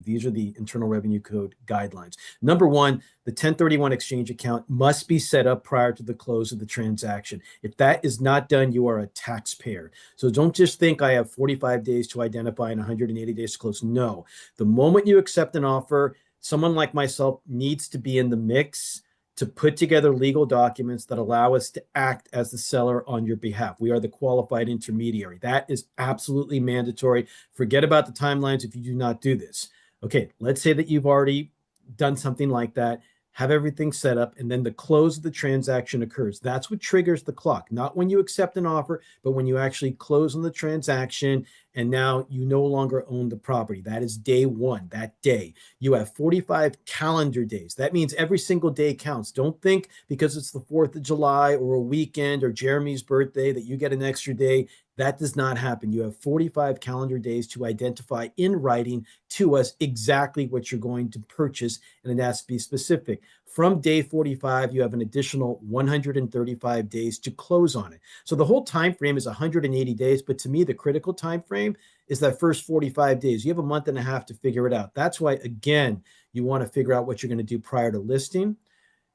These are the Internal Revenue Code guidelines. Number one, the 1031 exchange account must be set up prior to the close of the transaction. If that is not done, you are a taxpayer. So don't just think I have 45 days to identify and 180 days to close. No, the moment you accept an offer, someone like myself needs to be in the mix to put together legal documents that allow us to act as the seller on your behalf. We are the qualified intermediary. That is absolutely mandatory. Forget about the timelines if you do not do this. Okay, let's say that you've already done something like that, have everything set up, and then the close of the transaction occurs. That's what triggers the clock, not when you accept an offer, but when you actually close on the transaction and now you no longer own the property. That is day one, that day. You have 45 calendar days. That means every single day counts. Don't think because it's the 4th of July or a weekend or Jeremy's birthday that you get an extra day. That does not happen. You have 45 calendar days to identify in writing to us exactly what you're going to purchase, and it has to be specific. From day 45, you have an additional 135 days to close on it. So the whole time frame is 180 days, but to me, the critical time frame is that first 45 days. You have a month and a half to figure it out. That's why, again, you want to figure out what you're going to do prior to listing.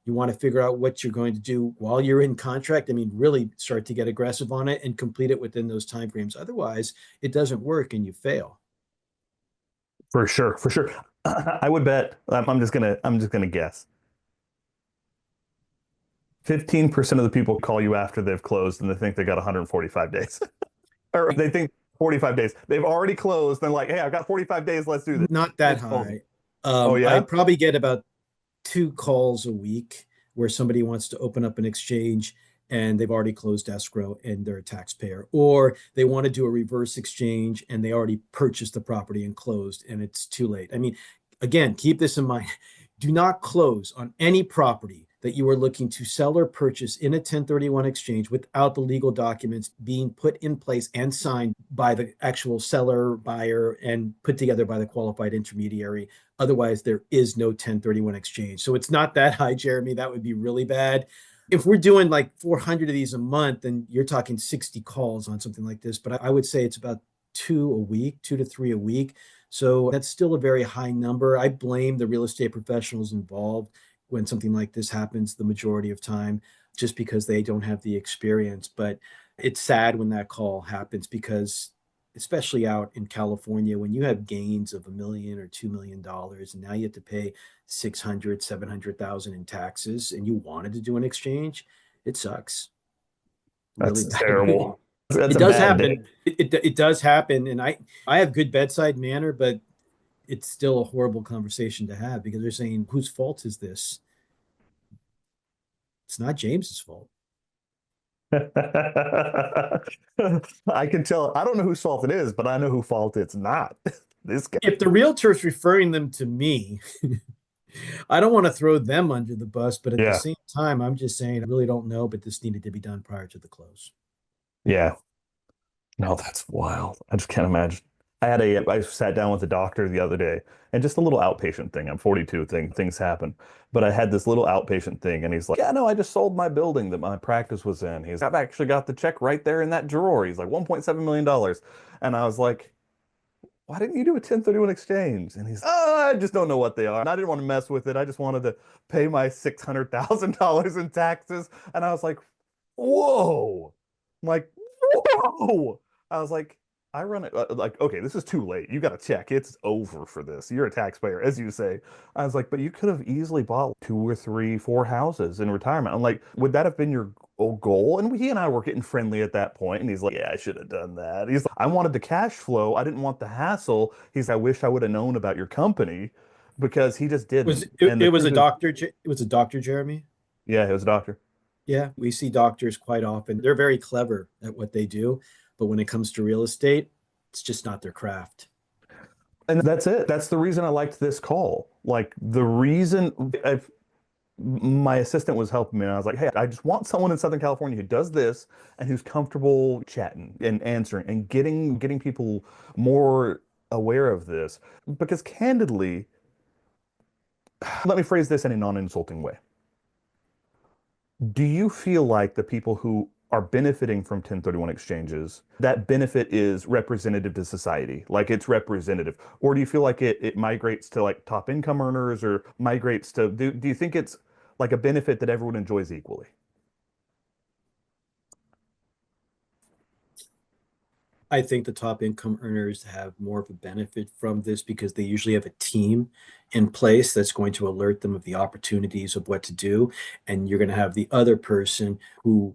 You want to figure out what you're going to do while you're in contract. I mean, really start to get aggressive on it and complete it within those timeframes. Otherwise, it doesn't work and you fail. For sure, for sure. I would bet, I'm just gonna guess. 15% of the people call you after they've closed and they think they got 145 days. Or they think 45 days. They've already closed. They're like, hey, I've got 45 days. Let's do this. Not that high. Oh, yeah? I probably get about 2 calls a week where somebody wants to open up an exchange and they've already closed escrow and they're a taxpayer, or they want to do a reverse exchange and they already purchased the property and closed and it's too late. I mean, again, keep this in mind. Do not close on any property that you are looking to sell or purchase in a 1031 exchange without the legal documents being put in place and signed by the actual seller, buyer, and put together by the qualified intermediary. Otherwise, there is no 1031 exchange. So it's not that high, Jeremy. That would be really bad. If we're doing like 400 of these a month, then you're talking 60 calls on something like this. But I would say it's about 2 a week, 2 to 3 a week. So that's still a very high number. I blame the real estate professionals involved when something like this happens the majority of time, just because they don't have the experience. But it's sad when that call happens because, especially out in California, when you have gains of $1 million or $2 million, and now you have to pay 600, 700,000 in taxes, and you wanted to do an exchange, it sucks. Really That's terrible. That's it does happen. It does happen, and I have good bedside manner, but it's still a horrible conversation to have because they're saying, whose fault is this? It's not James's fault. I can tell. I don't know whose fault it is, but I know whose fault it's not. This guy. If the realtor's referring them to me, I don't want to throw them under the bus, but at the same time, I'm just saying I really don't know, but this needed to be done prior to the close. Yeah. No, that's wild. I just can't imagine. I sat down with a doctor the other day and just a little outpatient thing. I'm 42, things happen. But I had this little outpatient thing and he's like, yeah, no, I just sold my building that my practice was in. I've actually got the check right there in that drawer. He's like $1.7 million. And I was like, why didn't you do a 1031 exchange? And he's, oh, I just don't know what they are. And I didn't want to mess with it. I just wanted to pay my $600,000 in taxes. And I was like, whoa. I'm like, whoa. I was like, I run it like, okay, this is too late. You got to check. It's over for this. You're a taxpayer, as you say. I was like, but you could have easily bought 2 or 3, 4 houses in retirement. I'm like, would that have been your goal? And he and I were getting friendly at that point. And he's like, yeah, I should have done that. He's like, I wanted the cash flow. I didn't want the hassle. He's, I wish I would have known about your company because he just didn't. It was a doctor. It was a doctor, Jeremy. Yeah, it was a doctor. Yeah, we see doctors quite often. They're very clever at what they do. But when it comes to real estate, it's just not their craft. And that's it. That's the reason I liked this call. Like the reason my assistant was helping me and I was like, hey, I just want someone in Southern California who does this and who's comfortable chatting and answering and getting people more aware of this. Because candidly, let me phrase this in a non-insulting way. Do you feel like the people who are benefiting from 1031 exchanges, that benefit is representative to society, like it's representative? Or do you feel like it migrates to like top income earners or migrates to, do you think it's like a benefit that everyone enjoys equally? I think the top income earners have more of a benefit from this because they usually have a team in place that's going to alert them of the opportunities of what to do. And you're going to have the other person who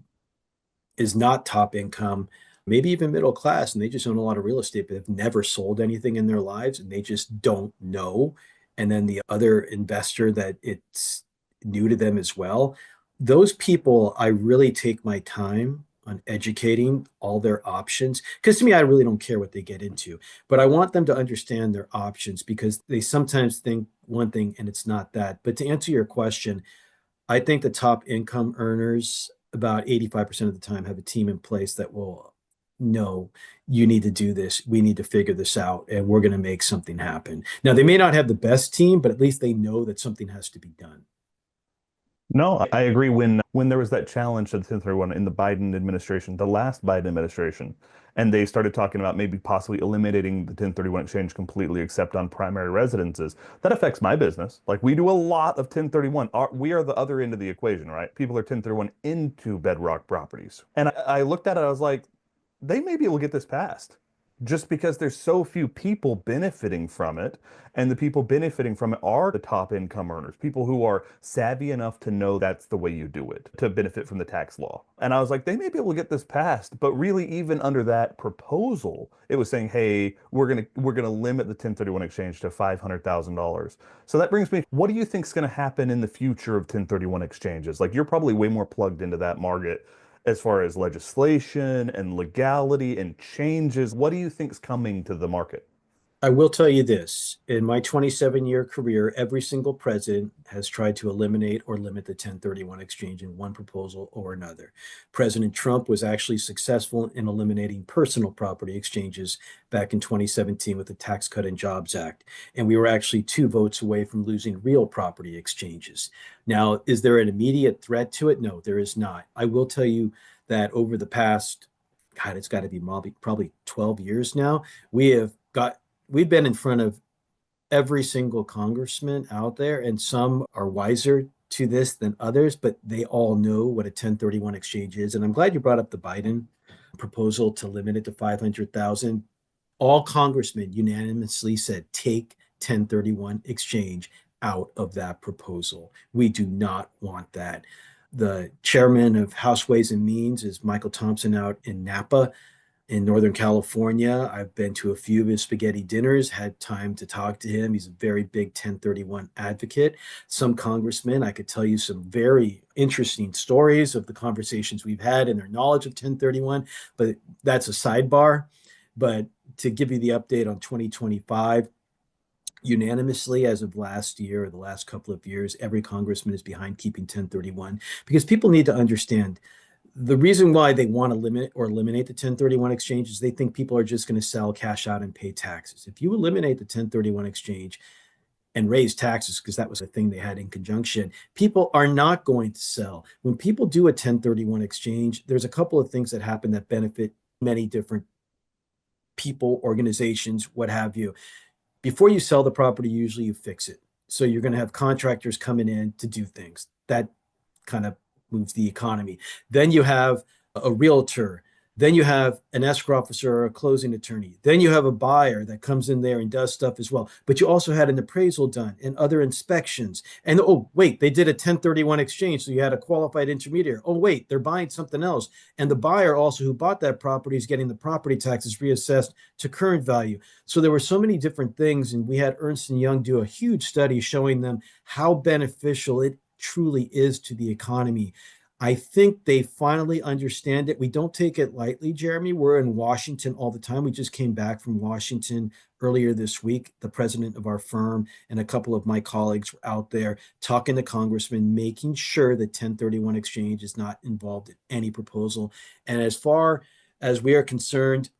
is not top income, maybe even middle class, and they just own a lot of real estate, but have never sold anything in their lives and they just don't know. And then the other investor that it's new to them as well. Those people, I really take my time on educating all their options because to me, I really don't care what they get into, but I want them to understand their options because they sometimes think one thing and it's not that. But to answer your question, I think the top income earners, about 85% of the time, have a team in place that will know you need to do this. We need to figure this out, and we're going to make something happen. Now, they may not have the best team, but at least they know that something has to be done. No, I agree. When there was that challenge to the 1031 in the Biden administration, the last Biden administration, and they started talking about maybe possibly eliminating the 1031 exchange completely, except on primary residences, that affects my business. Like we do a lot of 1031. We are the other end of the equation, right? People are 1031 into bedrock properties. And I looked at it, I was like, they maybe will get this passed just because there's so few people benefiting from it. And the people benefiting from it are the top income earners, people who are savvy enough to know that's the way you do it to benefit from the tax law. And I was like, they may be able to get this passed, but really even under that proposal, it was saying, hey, we're gonna limit the 1031 exchange to $500,000. So that brings me, what do you think is going to happen in the future of 1031 exchanges? Like you're probably way more plugged into that market as far as legislation and legality and changes. What do you think is coming to the market? I will tell you this. In my 27-year career, every single president has tried to eliminate or limit the 1031 exchange in one proposal or another. President Trump was actually successful in eliminating personal property exchanges back in 2017 with the Tax Cut and Jobs Act. And we were actually 2 votes away from losing real property exchanges. Now, is there an immediate threat to it? No, there is not. I will tell you that over the past, God, it's got to be probably 12 years now, we have got we've been in front of every single congressman out there, and some are wiser to this than others, but they all know what a 1031 exchange is. And I'm glad you brought up the Biden proposal to limit it to 500,000. All congressmen unanimously said take 1031 exchange out of that proposal. We do not want that. The chairman of House Ways and Means is Michael Thompson out in Napa in Northern California. I've been to a few of his spaghetti dinners, had time to talk to him. He's a very big 1031 advocate. Some congressmen, I could tell you some very interesting stories of the conversations we've had and their knowledge of 1031, but that's a sidebar. But to give you the update on 2025, unanimously as of last year or the last couple of years, every congressman is behind keeping 1031 because people need to understand the reason why they want to limit or eliminate the 1031 exchange is they think people are just going to sell, cash out, and pay taxes. If you eliminate the 1031 exchange and raise taxes, because that was a thing they had in conjunction, people are not going to sell. When people do a 1031 exchange, there's a couple of things that happen that benefit many different people, organizations, what have you. Before you sell the property, usually you fix it. So you're going to have contractors coming in to do things. That kind of moves the economy. Then you have a realtor. Then you have an escrow officer or a closing attorney. Then you have a buyer that comes in there and does stuff as well. But you also had an appraisal done and other inspections. And oh, wait, they did a 1031 exchange. So you had a qualified intermediary. Oh, wait, they're buying something else. And the buyer also who bought that property is getting the property taxes reassessed to current value. So there were so many different things. And we had Ernst & Young do a huge study showing them how beneficial it truly is to the economy. I think they finally understand it. We don't take it lightly, Jeremy. We're in Washington all the time. We just came back from Washington earlier this week. The president of our firm and a couple of my colleagues were out there talking to congressmen, making sure that 1031 exchange is not involved in any proposal. And as far as we are concerned,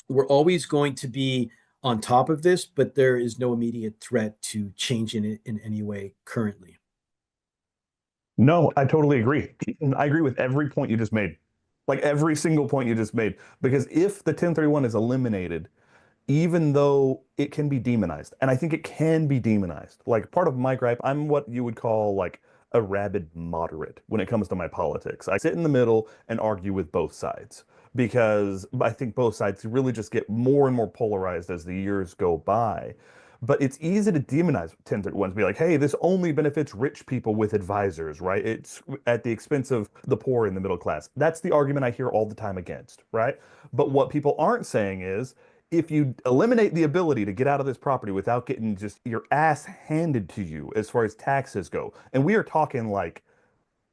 we're always going to be on top of this, but there is no immediate threat to changing it in any way currently. No, I totally agree. I agree with every point you just made. Like every single point you just made. Because if the 1031 is eliminated, even though it can be demonized, and I think it can be demonized. Like part of my gripe, I'm what you would call like a rabid moderate when it comes to my politics. I sit in the middle and argue with both sides because I think both sides really just get more and more polarized as the years go by. But it's easy to demonize 1031 to be like, hey, this only benefits rich people with advisors, right? It's at the expense of the poor and the middle class. That's the argument I hear all the time against, right? But what people aren't saying is, if you eliminate the ability to get out of this property without getting just your ass handed to you as far as taxes go, and we are talking like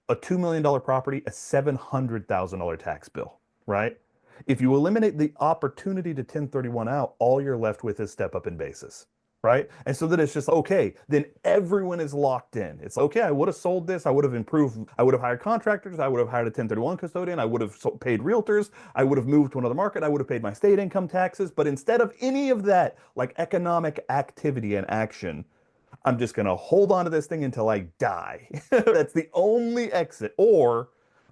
a $2 million property, a $700,000 tax bill, right? If you eliminate the opportunity to 1031 out, all you're left with is step up in basis, right? And so then it's just okay, then everyone is locked in. It's okay, I would have sold this, I would have improved, I would have hired contractors, I would have hired a 1031 custodian, I would have paid realtors, I would have moved to another market, I would have paid my state income taxes. But instead of any of that, like economic activity and action, I'm just going to hold on to this thing until I die. That's the only exit. Or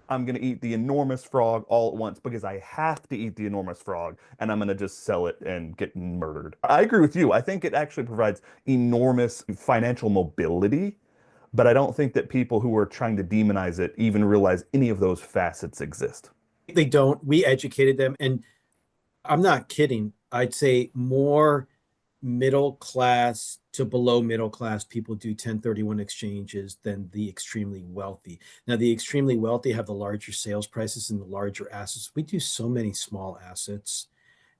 I'm going to eat the enormous frog all at once because I have to eat the enormous frog and I'm going to just sell it and get murdered. I agree with you. I think it actually provides enormous financial mobility, but I don't think that people who are trying to demonize it even realize any of those facets exist. They don't. We educated them, and I'm not kidding. I'd say more middle class to below middle class people do 1031 exchanges than the extremely wealthy. Now, the extremely wealthy have the larger sales prices and the larger assets. We do so many small assets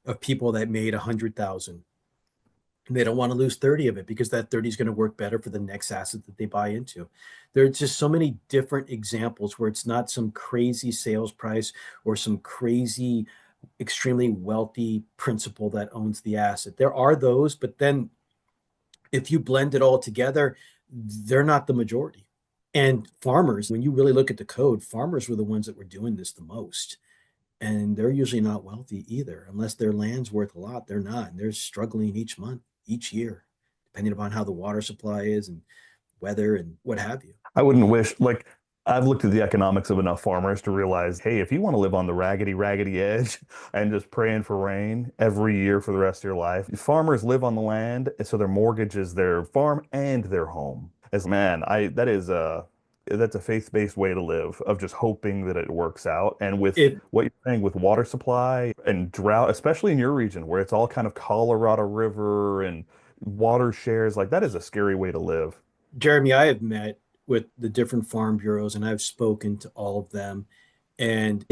of people that made 100,000. And they don't want to lose 30 of it because that 30 is going to work better for the next asset that they buy into. There's just so many different examples where it's not some crazy sales price or some crazy extremely wealthy principal that owns the asset. There are those, but then if you blend it all together, they're not the majority. And farmers, when you really look at the code, farmers were the ones that were doing this the most. And they're usually not wealthy either. Unless their land's worth a lot, they're not. And they're struggling each month, each year, depending upon how the water supply is and weather and what have you. I wouldn't wish, like, I've looked at the economics of enough farmers to realize, hey, if you want to live on the raggedy edge and just praying for rain every year for the rest of your life, farmers live on the land, so their mortgage is their farm and their home. As man, I that is a that's a faith-based way to live of just hoping that it works out. And with If what you're saying with water supply and drought, especially in your region where it's all kind of Colorado River and water shares, like that is a scary way to live. Jeremy, I have met with the different farm bureaus and I've spoken to all of them. And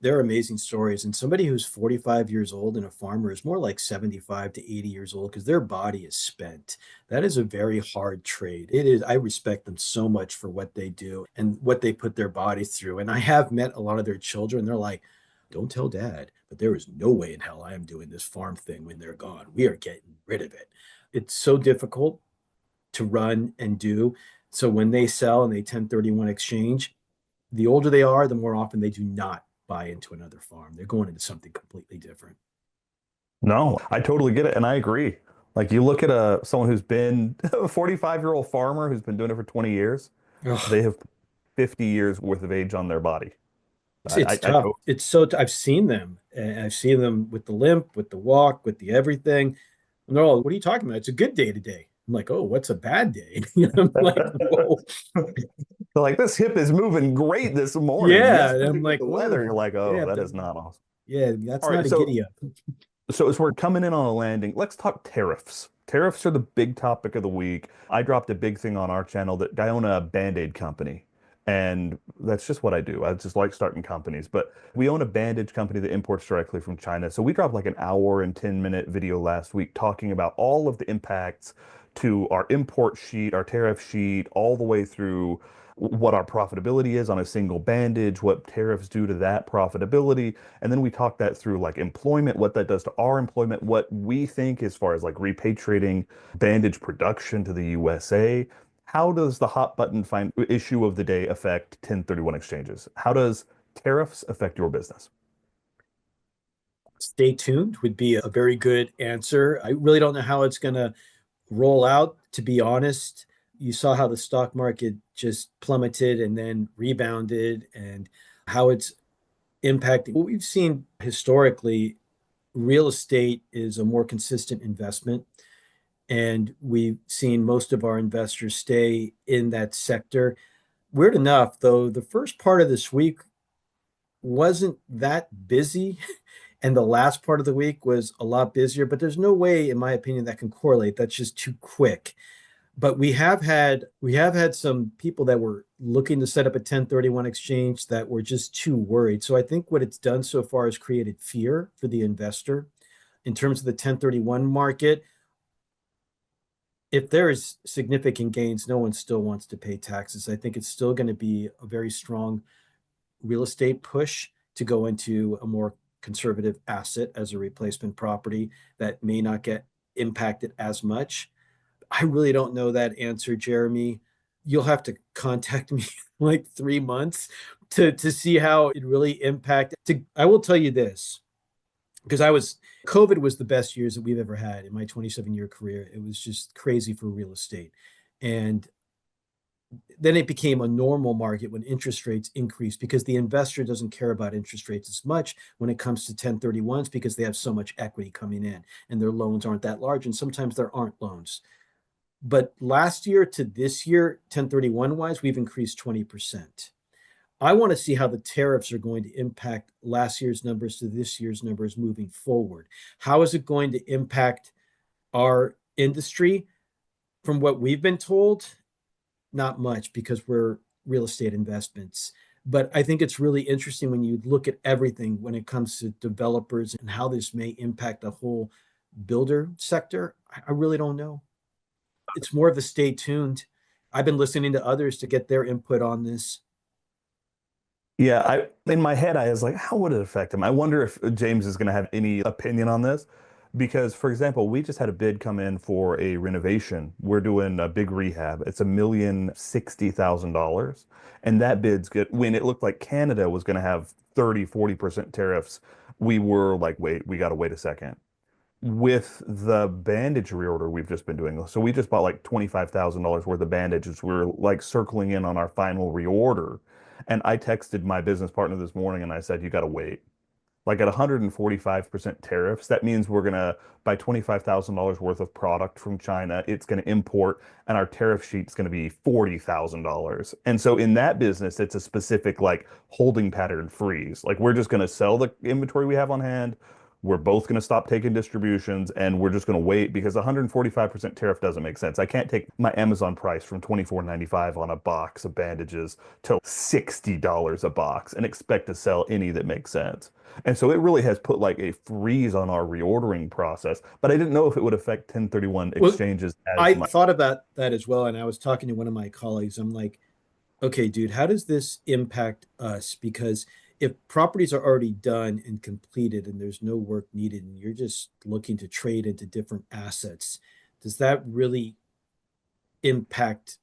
they're amazing stories. And somebody who's 45 years old and a farmer is more like 75 to 80 years old because their body is spent. That is a very hard trade. It is. I respect them so much for what they do and what they put their bodies through. And I have met a lot of their children. They're like, don't tell dad, but there is no way in hell I am doing this farm thing when they're gone. We are getting rid of it. It's so difficult to run and do. So when they sell and they 1031 exchange, the older they are, the more often they do not buy into another farm. They're going into something completely different. No, I totally get it, and I agree. Like you look at a someone who's been a 45-year-old farmer who's been doing it for 20 years, Ugh, they have 50 years worth of age on their body. it's I tough. It's so I've seen them. And I've seen them with the limp, with the walk, with the everything. And they're all, what are you talking about? It's a good day today. I'm like, oh, what's a bad day? I'm like, whoa. So like this hip is moving great this morning. Yeah. And Yesterday I'm with like, the whoa. weather, you're like, oh, Yeah, that is not awesome. yeah, All that's right, not a giddy up. so as we're coming in on a landing, let's talk tariffs. Tariffs are the big topic of the week. I dropped a big thing on our channel that I own a Band-Aid company. And that's just what I do. I just like starting companies. But we own a bandage company that imports directly from China. So we dropped like an hour and 10-minute video last week talking about all of the impacts to our import sheet, our tariff sheet, all the way through what our profitability is on a single bandage, what tariffs do to that profitability. And then we talk that through like employment, what that does to our employment, what we think as far as like repatriating bandage production to the USA. How does the hot button find issue of the day affect 1031 exchanges? How does tariffs affect your business? Stay tuned would be a very good answer. I really don't know how it's going to roll out, to be honest. You saw how the stock market just plummeted and then rebounded, and how it's impacting what we've seen historically. Real estate is a more consistent investment, and we've seen most of our investors stay in that sector. Weird enough, though, the first part of this week wasn't that busy, and the last part of the week was a lot busier, but there's no way, in my opinion, that can correlate. That's just too quick. But we have had some people that were looking to set up a 1031 exchange that were just too worried. So I think what it's done so far is created fear for the investor in terms of the 1031 market. If there is significant gains, no one still wants to pay taxes. I think it's still going to be a very strong real estate push to go into a more conservative asset as a replacement property that may not get impacted as much. I really don't know that answer, Jeremy. You'll have to contact me in like 3 months to see how it really impacted. I will tell you this, because COVID was the best years that we've ever had in my 27-year career. It was just crazy for real estate. And then it became a normal market when interest rates increased because the investor doesn't care about interest rates as much when it comes to 1031s because they have so much equity coming in and their loans aren't that large. And sometimes there aren't loans. But last year to this year, 1031 wise, we've increased 20%. I want to see how the tariffs are going to impact last year's numbers to this year's numbers moving forward. How is it going to impact our industry? From what we've been told, not much because we're real estate investments. But I think it's really interesting when you look at everything when it comes to developers and how this may impact the whole builder sector. I really don't know. It's more of a stay tuned. I've been listening to others to get their input on this. Yeah, I in my head I was like, how would it affect him? I wonder if James is going to have any opinion on this. Because, for example, we just had a bid come in for a renovation. We're doing a big rehab. It's $1,060,000. And that bid's good. When it looked like Canada was going to have 30-40% tariffs, we were like, wait, we got to wait a second. With the bandage reorder we've just been doing. So we just bought like $25,000 worth of bandages. We're like circling in on our final reorder. And I texted my business partner this morning and I said, you got to wait. Like at 145% tariffs, that means we're going to buy $25,000 worth of product from China. It's going to import, and our tariff sheet's going to be $40,000. And so in that business, it's a specific like holding pattern freeze. Like we're just going to sell the inventory we have on hand. We're both going to stop taking distributions and we're just going to wait because 145% tariff doesn't make sense. I can't take my Amazon price from $24.95 on a box of bandages to $60 a box and expect to sell any that makes sense. And so it really has put like a freeze on our reordering process, but I didn't know if it would affect 1031 Well, exchanges as I much. thought about that as well. And I was talking to one of my colleagues. I'm like, okay, dude, how does this impact us? Because if properties are already done and completed and there's no work needed and you're just looking to trade into different assets, does that really impact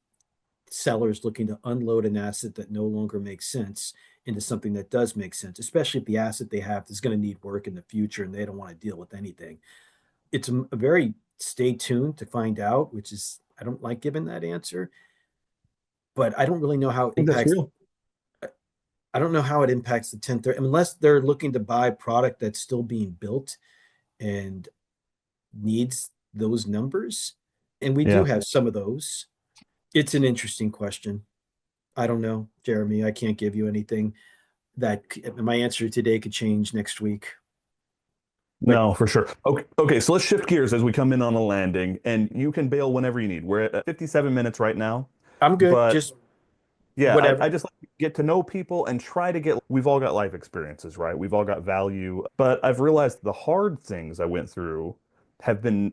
sellers looking to unload an asset that no longer makes sense into something that does make sense, especially if the asset they have is going to need work in the future and they don't want to deal with anything? It's a very stay tuned to find out, which is, I don't like giving that answer, but I don't really know how it I think that's impacts. real. I don't know how it impacts the 1030 unless they're looking to buy product that's still being built and needs those numbers. And we do Yeah. have some of those. It's an interesting question. I don't know, Jeremy. I can't give you anything that my answer today could change next week. But No, for sure. Okay, okay, so let's shift gears as we come in on a landing, and you can bail whenever you need. We're at 57 minutes right now, I'm good. but Just yeah, I whatever. just like to get to know people and try to get, we've all got life experiences, right? We've all got value, but I've realized the hard things I went through have been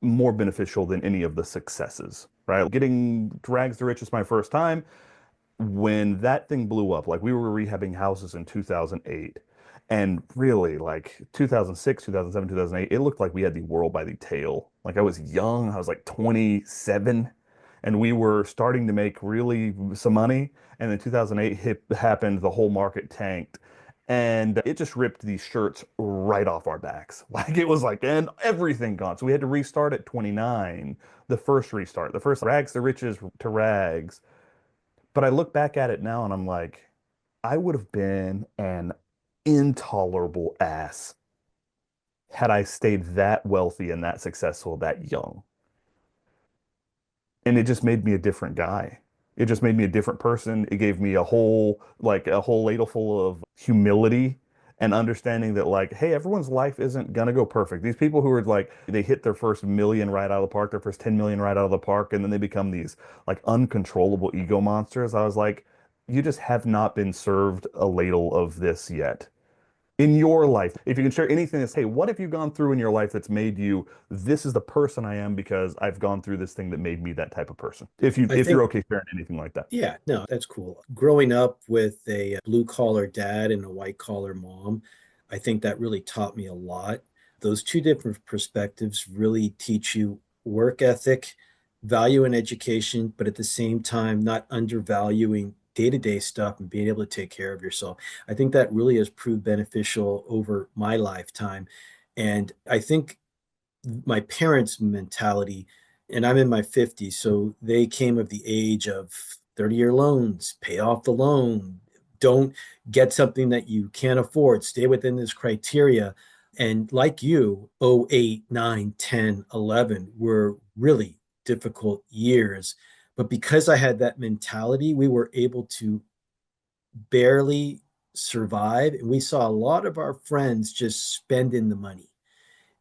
more beneficial than any of the successes, right? Getting drags to riches my first time, when that thing blew up, like we were rehabbing houses in 2008, and really like 2006, 2007, 2008, it looked like we had the world by the tail. Like I was young, I was like 27, and we were starting to make really some money. And then 2008 happened, the whole market tanked. And it just ripped these shirts right off our backs. Like it was like, and everything gone. So we had to restart at 29, the first restart, the first rags to riches to rags. But I look back at it now and I'm like, I would have been an intolerable ass had I stayed that wealthy and that successful that young. And it just made me a different guy. It just made me a different person. It gave me a whole, like a whole ladle full of humility and understanding that like, hey, everyone's life isn't gonna go perfect. These people who are like, they hit their first million right out of the park, their first 10 million right out of the park, and then they become these like uncontrollable ego monsters. I was like, you just have not been served a ladle of this yet in your life. If you can share anything that's, hey, what have you gone through in your life that's made you, this is the person I am because I've gone through this thing that made me that type of person. I If you're think, okay sharing anything like that. yeah, no, that's cool. Growing up with a blue collar dad and a white collar mom, I think that really taught me a lot. Those two different perspectives really teach you work ethic, value in education, but at the same time, not undervaluing day-to-day stuff and being able to take care of yourself. I think that really has proved beneficial over my lifetime. And I think my parents' mentality, and I'm in my 50s, so they came of the age of 30-year loans, pay off the loan, don't get something that you can't afford, stay within this criteria. And like you, oh 08, 9, 10, 11 were really difficult years. But because I had that mentality, we were able to barely survive. And we saw a lot of our friends just spending the money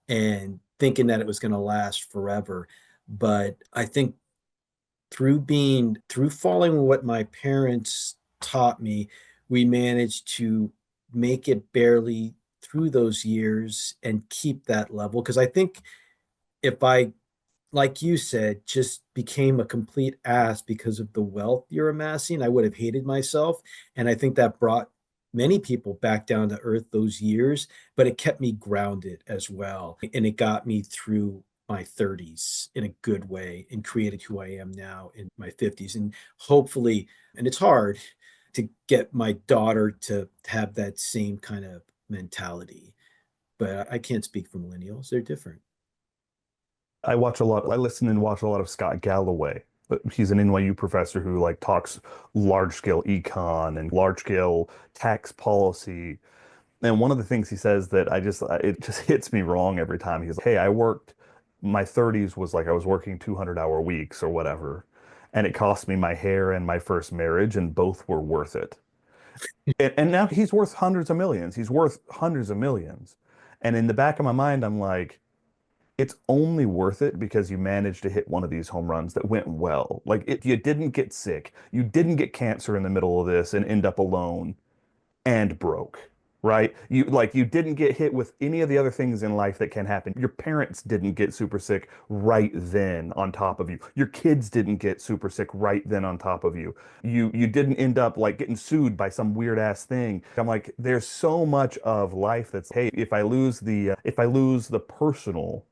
and thinking that it was going to last forever. But I think through following what my parents taught me, we managed to make it barely through those years and keep that level. Because I think if I, like you said, just became a complete ass because of the wealth you're amassing, I would have hated myself. And I think that brought many people back down to earth those years, but it kept me grounded as well. And it got me through my 30s in a good way and created who I am now in my 50s. And hopefully, and it's hard to get my daughter to have that same kind of mentality, but I can't speak for millennials. They're different. I listen and watch a lot of Scott Galloway. But he's an NYU professor who like talks large scale econ and large scale tax policy. And one of the things he says that it just hits me wrong every time. He's like, hey, my 30s was like I was working 200-hour weeks or whatever. And it cost me my hair and my first marriage, and both were worth it. And now he's worth hundreds of millions. He's worth hundreds of millions. And in the back of my mind, I'm like, it's only worth it because you managed to hit one of these home runs that went well. You didn't get sick. You didn't get cancer in the middle of this and end up alone and broke, right? You didn't get hit with any of the other things in life that can happen. Your parents didn't get super sick right then on top of you. Your kids didn't get super sick right then on top of you. You didn't end up like getting sued by some weird ass thing. I'm like, there's so much of life that's, hey, if I lose the personal,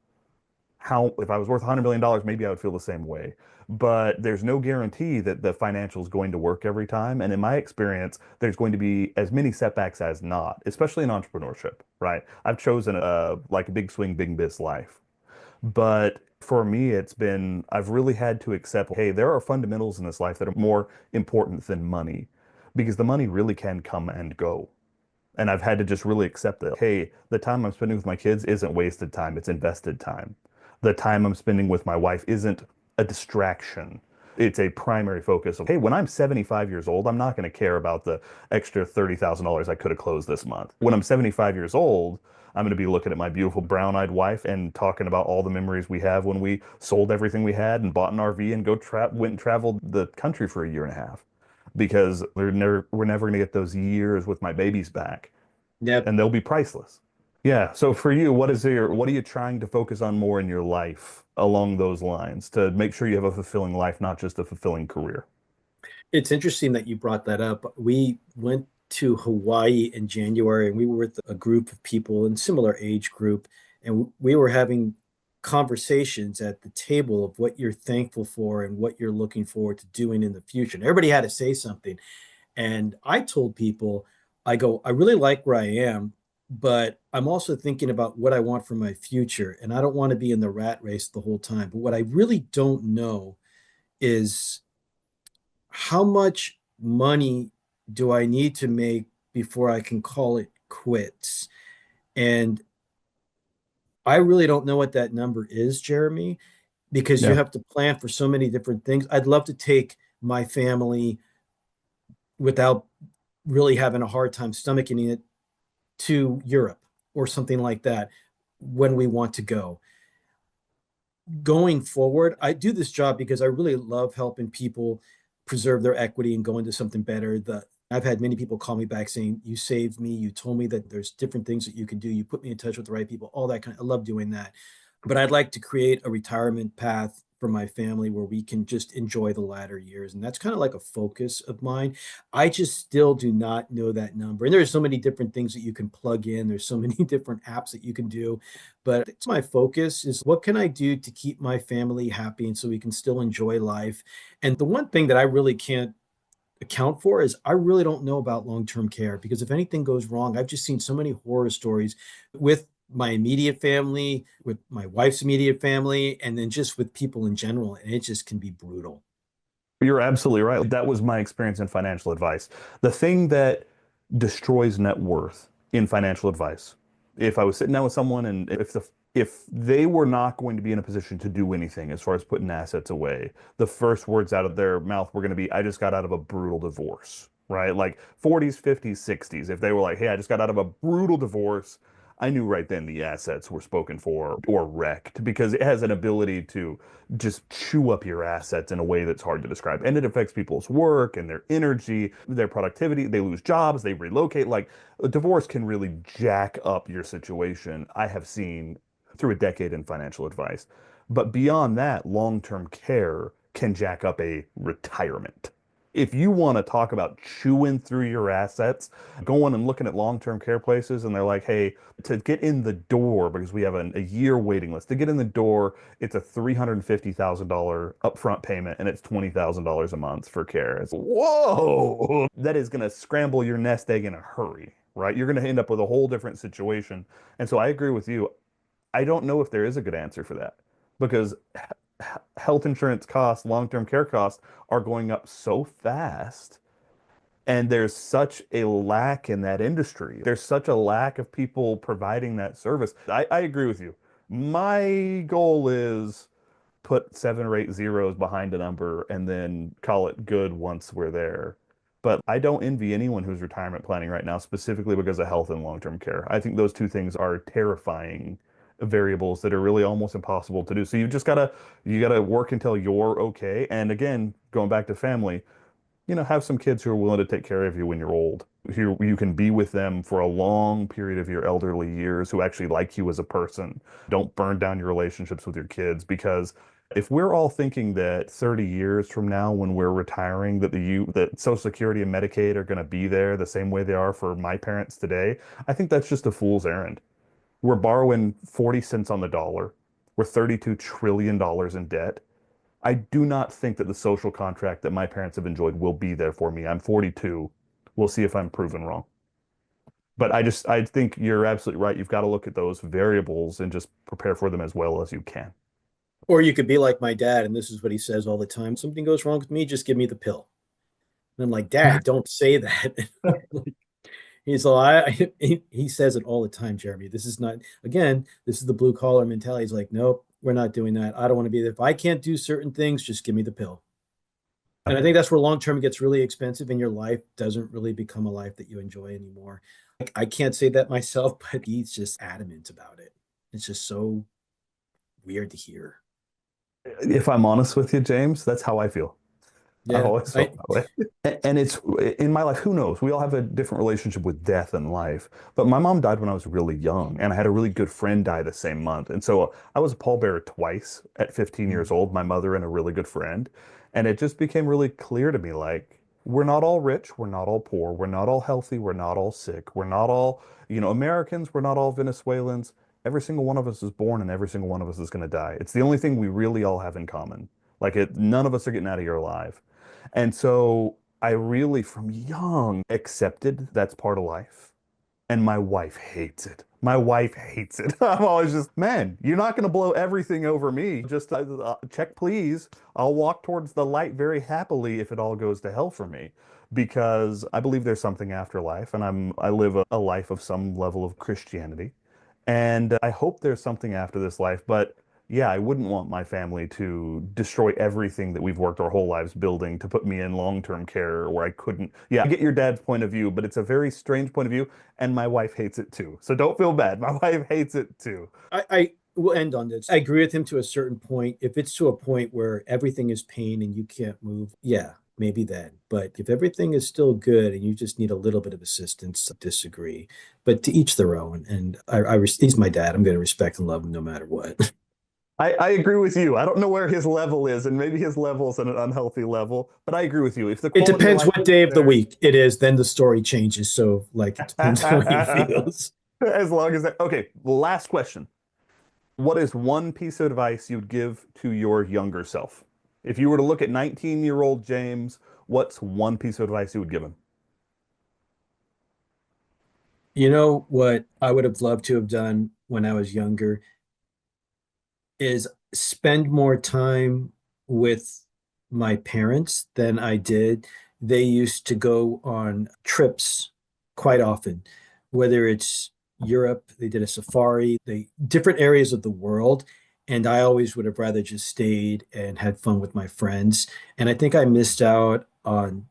how if I was worth $100 million, maybe I would feel the same way. But there's no guarantee that the financial is going to work every time. And in my experience, there's going to be as many setbacks as not, especially in entrepreneurship, right? I've chosen like a big swing, big miss life. But for me, I've really had to accept, hey, there are fundamentals in this life that are more important than money because the money really can come and go. And I've had to just really accept that, hey, the time I'm spending with my kids isn't wasted time, it's invested time. The time I'm spending with my wife isn't a distraction. It's a primary focus of, hey, when I'm 75 years old, I'm not going to care about the extra $30,000 I could have closed this month. When I'm 75 years old, I'm going to be looking at my beautiful brown-eyed wife and talking about all the memories we have when we sold everything we had and bought an RV and went and traveled the country for a year and a half because we're never going to get those years with my babies back, Yep. and they'll be priceless. Yeah. So for you, what are you trying to focus on more in your life along those lines to make sure you have a fulfilling life, not just a fulfilling career? It's interesting that you brought that up. We went to Hawaii in January and we were with a group of people in similar age group, and we were having conversations at the table of what you're thankful for and what you're looking forward to doing in the future. And everybody had to say something. And I told people, I go, I really like where I am, but I'm also thinking about what I want for my future. And I don't want to be in the rat race the whole time. But what I really don't know is how much money do I need to make before I can call it quits. And I really don't know what that number is, Jeremy, because you Yeah. have to plan for so many different things. I'd love to take my family without really having a hard time stomaching it to Europe or something like that when we want to go. Going forward, I do this job because I really love helping people preserve their equity and go into something better. I've had many people call me back saying, "You saved me. You told me that there's different things that you can do. You put me in touch with the right people." All that kind of, I love doing that. But I'd like to create a retirement path for my family where we can just enjoy the latter years. And that's kind of like a focus of mine. I just still do not know that number. And there's so many different things that you can plug in. There's so many different apps that you can do. But it's my focus is what can I do to keep my family happy and so we can still enjoy life. And the one thing that I really can't account for is I really don't know about long-term care because if anything goes wrong, I've just seen so many horror stories with my immediate family, with my wife's immediate family, and then just with people in general. And it just can be brutal. You're absolutely right. That was my experience in financial advice. The thing that destroys net worth in financial advice, if I was sitting down with someone and if they were not going to be in a position to do anything as far as putting assets away, the first words out of their mouth were going to be, I just got out of a brutal divorce, right? Like 40s, 50s, 60s. If they were like, hey, I just got out of a brutal divorce, I knew right then the assets were spoken for or wrecked because it has an ability to just chew up your assets in a way that's hard to describe. And it affects people's work and their energy, their productivity. They lose jobs, they relocate. Like a divorce can really jack up your situation. I have seen through a decade in financial advice. But beyond that, long-term care can jack up a retirement. If you want to talk about chewing through your assets, going and looking at long-term care places and they're like, hey, to get in the door, because we have a year waiting list, to get in the door, it's a $350,000 upfront payment and it's $20,000 a month for care. It's whoa, that is going to scramble your nest egg in a hurry, right? You're going to end up with a whole different situation. And so I agree with you. I don't know if there is a good answer for that because health insurance costs, long-term care costs are going up so fast. And there's such a lack in that industry. There's such a lack of people providing that service. I agree with you. My goal is put 7 or 8 zeros behind a number and then call it good once we're there. But I don't envy anyone who's retirement planning right now, specifically because of health and long-term care. I think those two things are terrifying variables that are really almost impossible to do. So you gotta work until you're okay. And again, going back to family, have some kids who are willing to take care of you when you're old. You can be with them for a long period of your elderly years who actually like you as a person. Don't burn down your relationships with your kids because if we're all thinking that 30 years from now when we're retiring that Social Security and Medicaid are going to be there the same way they are for my parents today, I think that's just a fool's errand. We're borrowing 40 cents on the dollar. We're $32 trillion in debt. I do not think that the social contract that my parents have enjoyed will be there for me. I'm 42. We'll see if I'm proven wrong. But I think you're absolutely right. You've got to look at those variables and just prepare for them as well as you can. Or you could be like my dad, and this is what he says all the time. Something goes wrong with me, just give me the pill. And I'm like, Dad, don't say that. He's like, he says it all the time, Jeremy. This is not, again, this is the blue collar mentality. He's like, nope, we're not doing that. I don't want to be there. If I can't do certain things, just give me the pill. And I think that's where long term gets really expensive and your life doesn't really become a life that you enjoy anymore. Like, I can't say that myself, but he's just adamant about it. It's just so weird to hear. If I'm honest with you, James, that's how I feel. I've Yeah. always felt that way. And it's in my life, who knows? We all have a different relationship with death and life. But my mom died when I was really young, and I had a really good friend die the same month. And so I was a pallbearer twice at 15 years old, my mother and a really good friend. And it just became really clear to me like, we're not all rich, we're not all poor, we're not all healthy, we're not all sick, we're not all, Americans, we're not all Venezuelans. Every single one of us is born and every single one of us is going to die. It's the only thing we really all have in common. None of us are getting out of here alive. And so I really, from young, accepted that's part of life. And my wife hates it. My wife hates it. I'm always just, man, you're not going to blow everything over me. Just check, please. I'll walk towards the light very happily if it all goes to hell for me, because I believe there's something after life, and I live a life of some level of Christianity, and I hope there's something after this life. But yeah, I wouldn't want my family to destroy everything that we've worked our whole lives building to put me in long-term care where I couldn't. Yeah, I get your dad's point of view, but it's a very strange point of view, and my wife hates it too. So don't feel bad. My wife hates it too. I will end on this. I agree with him to a certain point. If it's to a point where everything is pain and you can't move, yeah, maybe then. But if everything is still good and you just need a little bit of assistance, I disagree. But to each their own. And he's my dad. I'm going to respect and love him no matter what. I agree with you. I don't know where his level is, and maybe his level is at an unhealthy level, but I agree with you. If the It quality of depends life what is day of the there, week it is, then the story changes. So, like, it depends how he feels. as long as that. Okay, last question. What is one piece of advice you'd give to your younger self? If you were to look at 19-year-old James, what's one piece of advice you would give him? You know what I would have loved to have done when I was younger is spend more time with my parents than I did. They used to go on trips quite often, whether it's Europe, they did a safari, they different areas of the world. And I always would have rather just stayed and had fun with my friends. And I think I missed out on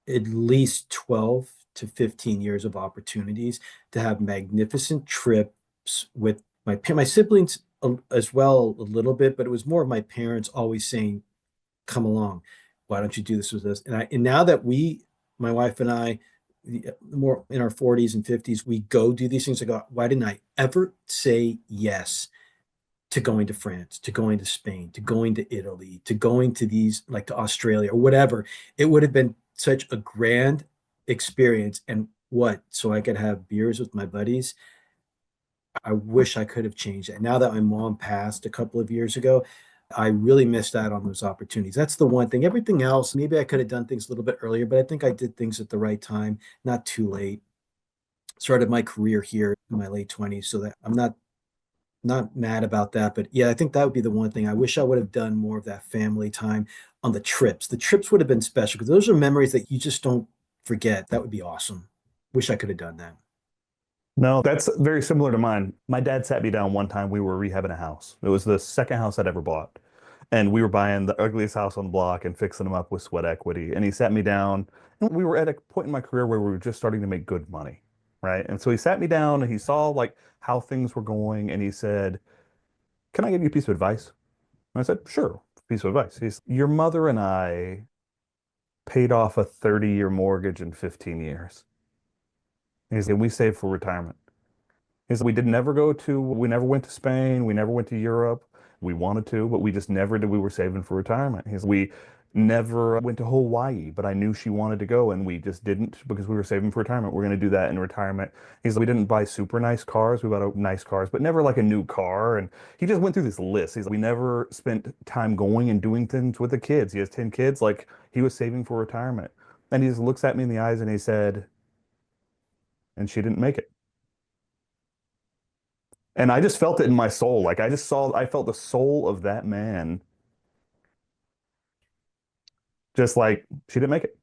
at least 12 to 15 years of opportunities to have magnificent trips with my siblings as well a little bit, but it was more of my parents always saying, "Come along, why don't you do this with us?" And now that my wife and I, more in our 40s and 50s, we go do these things. I go, why didn't I ever say yes to going to France, to going to Spain, to going to Italy, to going to these, like to Australia or whatever? It would have been such a grand experience. And what? So I could have beers with my buddies. I wish I could have changed that. Now that my mom passed a couple of years ago, I really missed out on those opportunities. That's the one thing. Everything else, maybe I could have done things a little bit earlier, but I think I did things at the right time, not too late. Started my career here in my late 20s, so that I'm not mad about that. But yeah, I think that would be the one thing. I wish I would have done more of that family time on the trips. The trips would have been special because those are memories that you just don't forget. That would be awesome. Wish I could have done that. No, that's very similar to mine. My dad sat me down one time. We were rehabbing a house. It was the second house I'd ever bought. And we were buying the ugliest house on the block and fixing them up with sweat equity. And he sat me down, and we were at a point in my career where we were just starting to make good money, right? And so he sat me down and he saw like how things were going, and he said, "Can I give you a piece of advice?" And I said, "Sure, piece of advice." He's, "Your mother and I paid off a 30-year mortgage in 15 years." He said, "And we saved for retirement." Is we never went to Spain, we never went to Europe. We wanted to, but we just never did. We were saving for retirement. We never went to Hawaii, but I knew she wanted to go and we just didn't because we were saving for retirement. We're going to do that in retirement. We didn't buy super nice cars. We bought nice cars, but never like a new car. And he just went through this list. We never spent time going and doing things with the kids. He has 10 kids. Like he was saving for retirement. And he just looks at me in the eyes and he said, "And she didn't make it." And I just felt it in my soul. Like I felt the soul of that man, just like she didn't make it.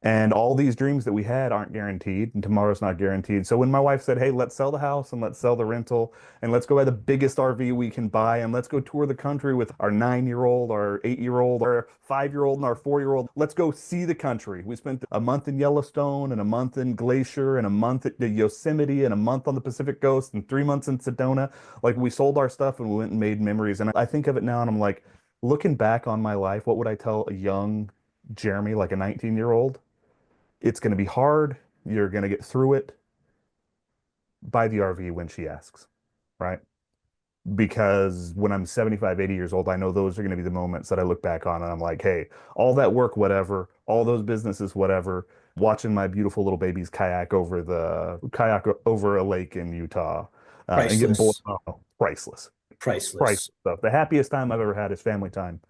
And all these dreams that we had aren't guaranteed, and tomorrow's not guaranteed. So when my wife said, "Hey, let's sell the house and let's sell the rental and let's go buy the biggest RV we can buy and let's go tour the country with our 9-year-old, our 8-year-old, our 5-year-old, and our 4-year-old. Let's go see the country." We spent a month in Yellowstone and a month in Glacier and a month at the Yosemite and a month on the Pacific Coast and 3 months in Sedona. Like we sold our stuff and we went and made memories. And I think of it now and I'm like, looking back on my life, what would I tell a young Jeremy, like a 19-year-old? It's going to be hard. You're going to get through it. Buy the RV when she asks, right? Because when I'm 75, 80 years old, I know those are going to be the moments that I look back on and I'm like, hey, all that work, whatever, all those businesses, whatever, watching my beautiful little babies kayak over a lake in Utah, and getting bored. Priceless, Oh, priceless, priceless priceless. stuff. The happiest time I've ever had is family time.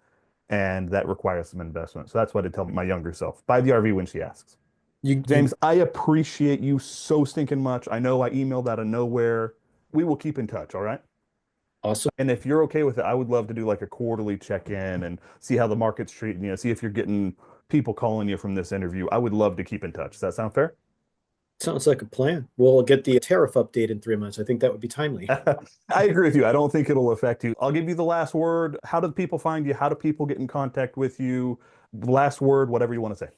And that requires some investment. So that's what I tell my younger self. Buy the RV when she asks. You James, I appreciate you so stinking much. I know I emailed out of nowhere. We will keep in touch, all right? awesome. And if you're okay with it, I would love to do like a quarterly check-in and see how the market's treating you, see if you're getting people calling you from this interview. I would love to keep in touch. Does that sound fair? Sounds like a plan. We'll get the tariff update in 3 months. I think that would be timely. I agree with you. I don't think it'll affect you. I'll give you the last word. How do people find you? How do people get in contact with you? Last word, whatever you want to say.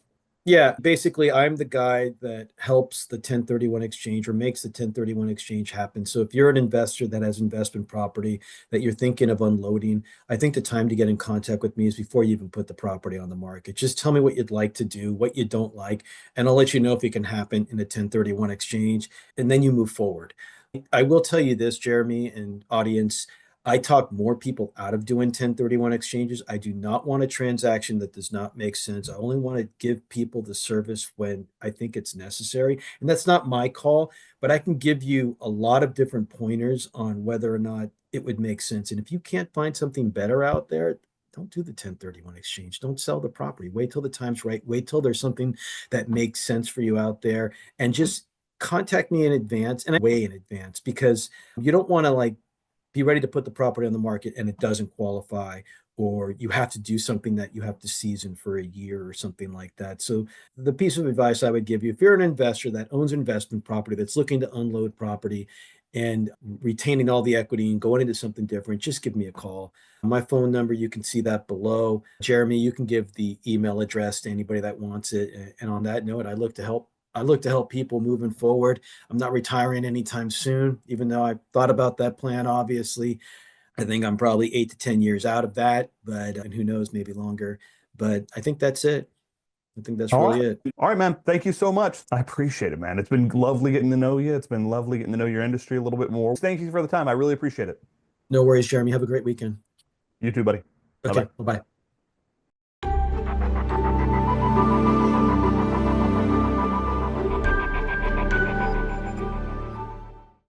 Yeah, basically, I'm the guy that helps the 1031 exchange or makes the 1031 exchange happen. So if you're an investor that has investment property that you're thinking of unloading, I think the time to get in contact with me is before you even put the property on the market. Just tell me what you'd like to do, what you don't like, and I'll let you know if it can happen in a 1031 exchange, and then you move forward. I will tell you this, Jeremy and audience. I talk more people out of doing 1031 exchanges. I do not want a transaction that does not make sense. I only want to give people the service when I think it's necessary. And that's not my call, but I can give you a lot of different pointers on whether or not it would make sense. And if you can't find something better out there, don't do the 1031 exchange. Don't sell the property. Wait till the time's right. Wait till there's something that makes sense for you out there and just contact me in advance and way in advance because you don't want to like be ready to put the property on the market and it doesn't qualify, or you have to do something that you have to season for a year or something like that. So the piece of advice I would give you, if you're an investor that owns investment property, that's looking to unload property and retaining all the equity and going into something different, just give me a call. My phone number, you can see that below. Jeremy, you can give the email address to anybody that wants it. And on that note, I look to help people moving forward. I'm not retiring anytime soon, even though I thought about that plan, obviously. I think I'm probably 8 to 10 years out of that, but and who knows, maybe longer. But I think that's it. I think that's All really right. it. All right, man. Thank you so much. I appreciate it, man. It's been lovely getting to know you. It's been lovely getting to know your industry a little bit more. Thank you for the time. I really appreciate it. No worries, Jeremy. Have a great weekend. You too, buddy. Bye Okay, bye. bye bye.